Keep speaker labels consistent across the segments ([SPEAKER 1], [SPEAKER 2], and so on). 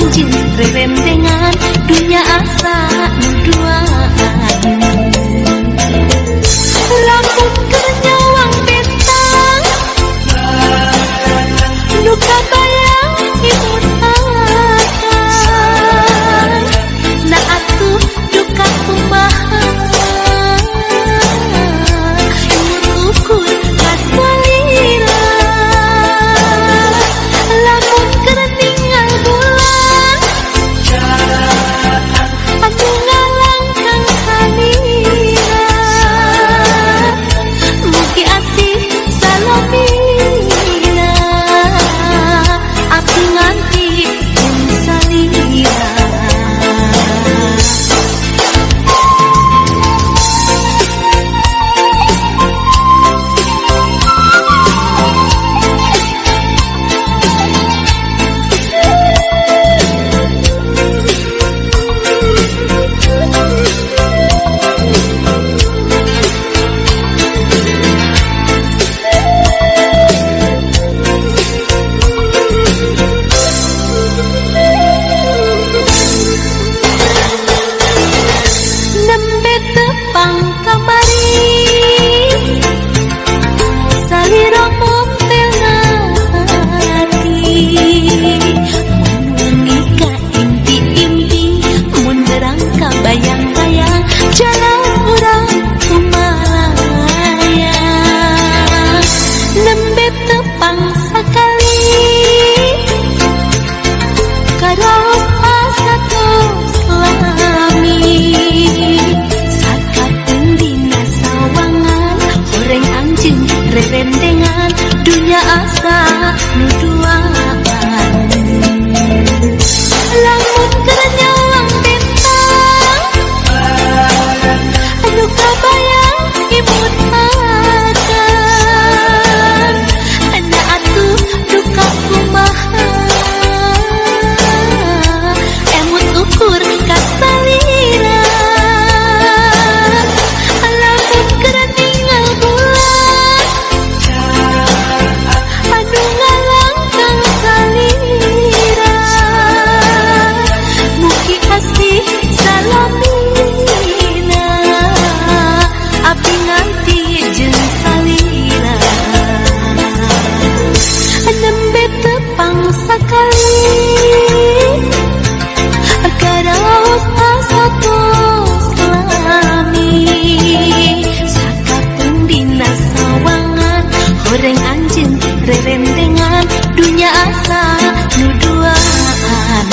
[SPEAKER 1] anjeun rerendengan dunya asa nu duaan. Lamun keur nyawang betang nu kabayang imut akan na atuh duka kumaha imut ukur kasalira. Lamun keur tinggal bulan anu ngalangkang salira mugi asih salomina api nganti jeung salira. Nembe tepang kamari salira montel hati mun ka impi-impi mun derang ka bayang-bayang jalan urang kumalaya. Nembe tepang sakali karaos asa tos lami sakapeung dina sawangan horeng anjeun rerendengan dunya asa nu duaan. Lamun keur nyawang betang anu kabayang imut akan na atuh duka kumaha emut ukur kasalira. Lamun keur tinggal bulan anu ngalangkang salira mugi asih salomina api nganti jeung salira. Nembe tepang sakali karaos asa tos lami sakapeung dina sawangan horeng anjeun rerendengan dunya asa nu duaan.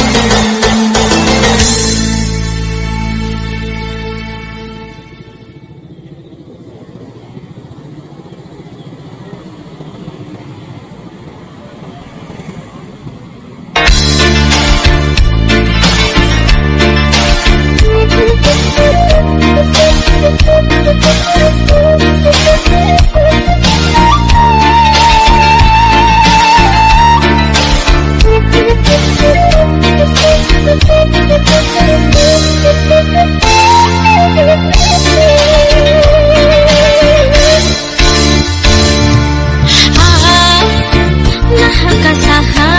[SPEAKER 1] Nah kasaha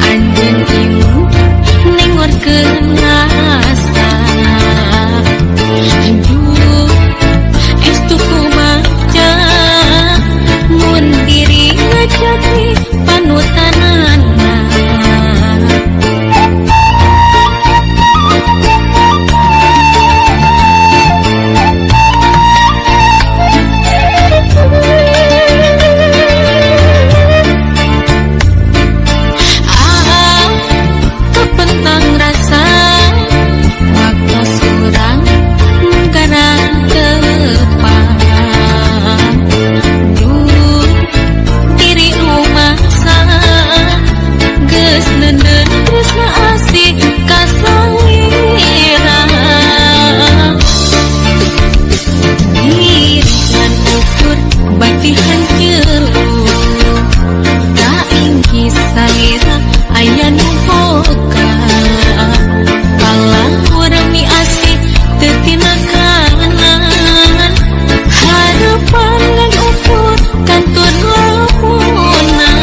[SPEAKER 1] anjeun imut nengorkeun asa aduh estu kumaca mun diri ngajati panutanana. Kepentang rasa waktu surang garang depan duh diri rumah geus neundeun tresna asih ka salira diri lan ukur batihan jeuh kainggi salira aya nu boga palang urang mi asih teu tina kanan harapan lan ukur kantun lamunan.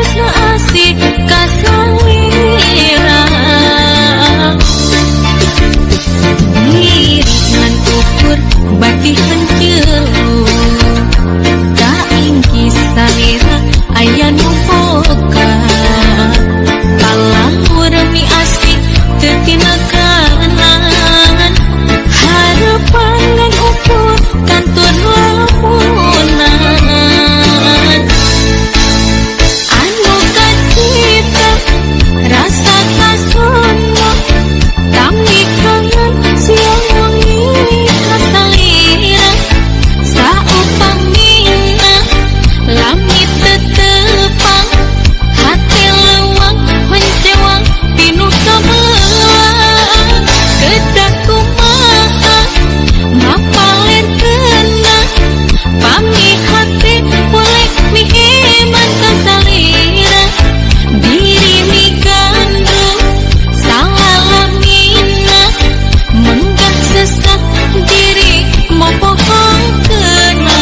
[SPEAKER 1] Tulusna asih kasalira diri ngan ukur batihan jelu kaingki salira aya nu boga palangur mi asih teu tina kanan harapan ngan ukur kantur lamunan anu kacipta rasa kasono tami kangen siang wengi kasalira saupamina langit tetepang hati lewang mencewang pinuh kabelang kedak kumaha mapalen kena pami hati boleh mihiman kasalira diri mi gandung salah mina menggah sesak diri mau pohon kena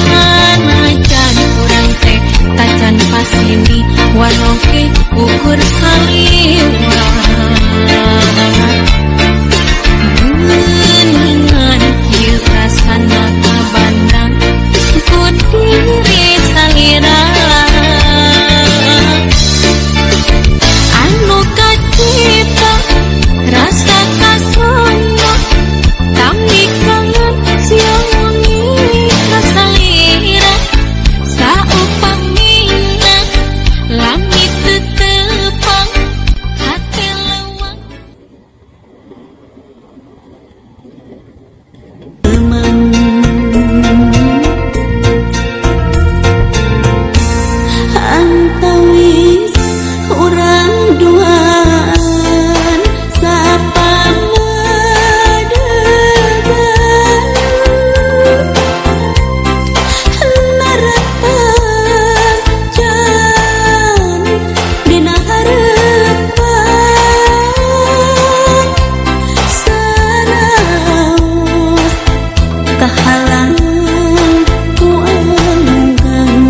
[SPEAKER 1] sanajan urang teh tacan pasini wanoke ukur saliwa geningan kieu rasana kabandang ku diri salira anu kacipta rasa kasono tami kangen siang wengi kasalira saupamina langit tetepang hati lewang
[SPEAKER 2] antawis urang duaan sapamadegan narapajan dina harepan saraos kahalang ku anggang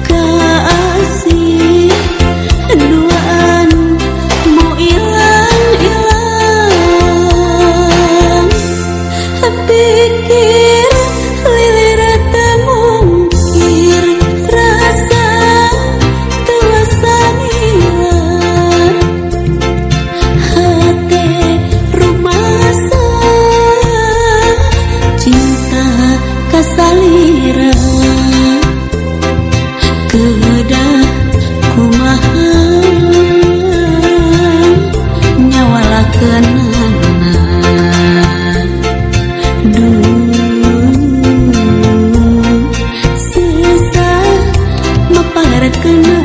[SPEAKER 2] kasih duaan mu ilang-ilang pikir lilir temungkir rasa tuasan ilang hati rumasa cinta kasalira kedah kumaha nyawalakeunana susah maparekeunana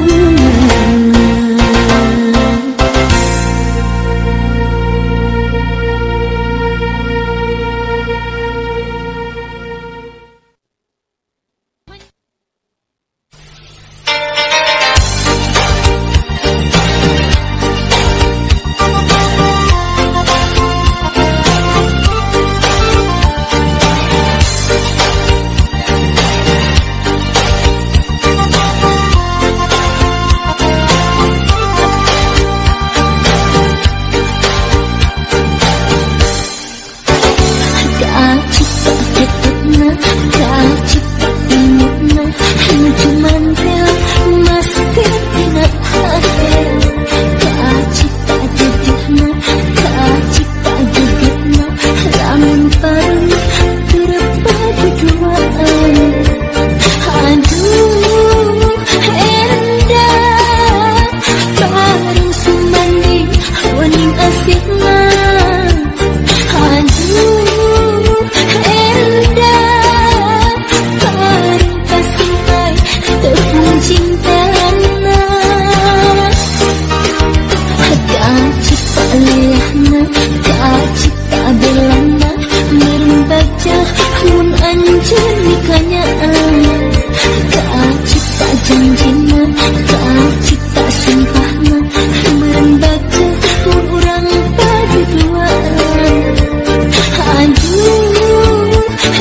[SPEAKER 2] Aduh,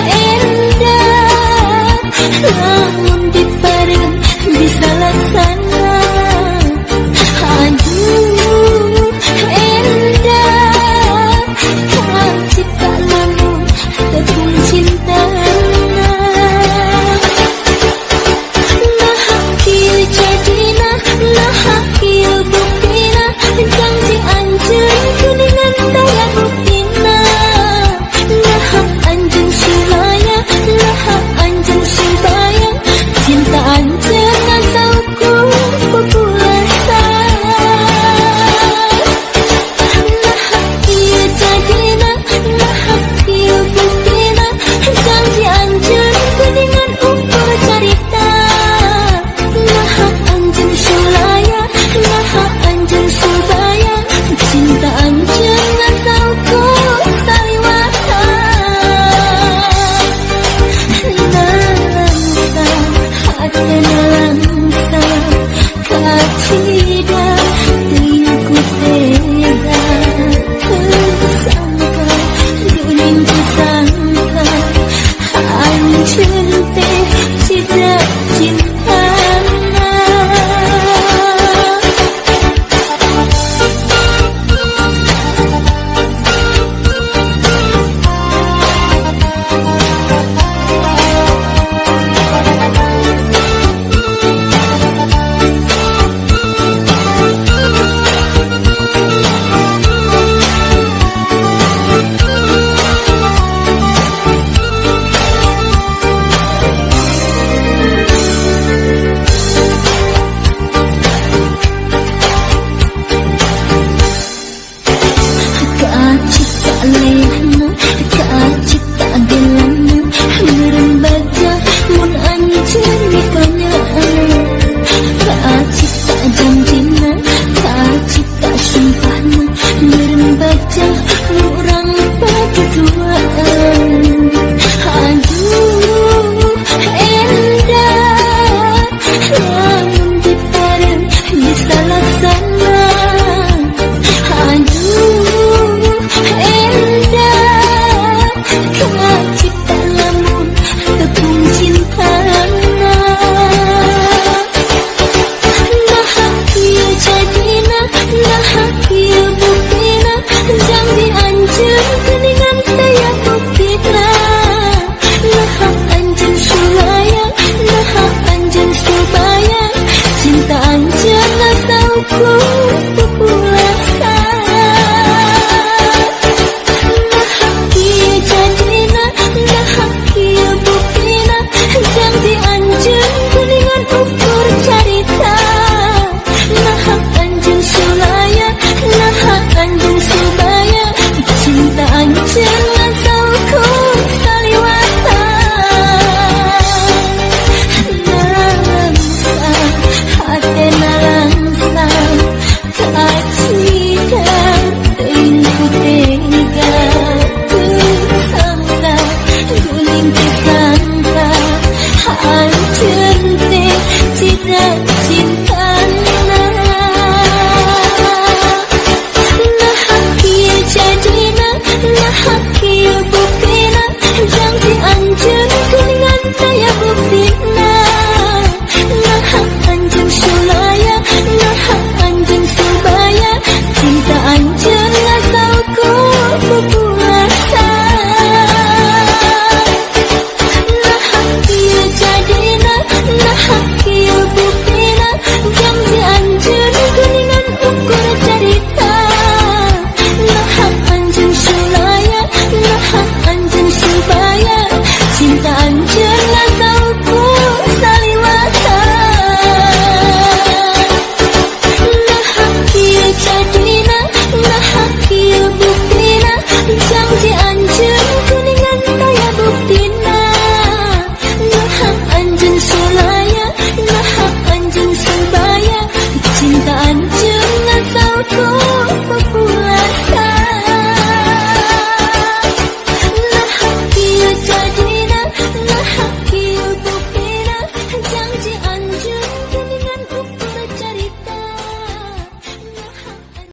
[SPEAKER 2] Enda Hancur tidak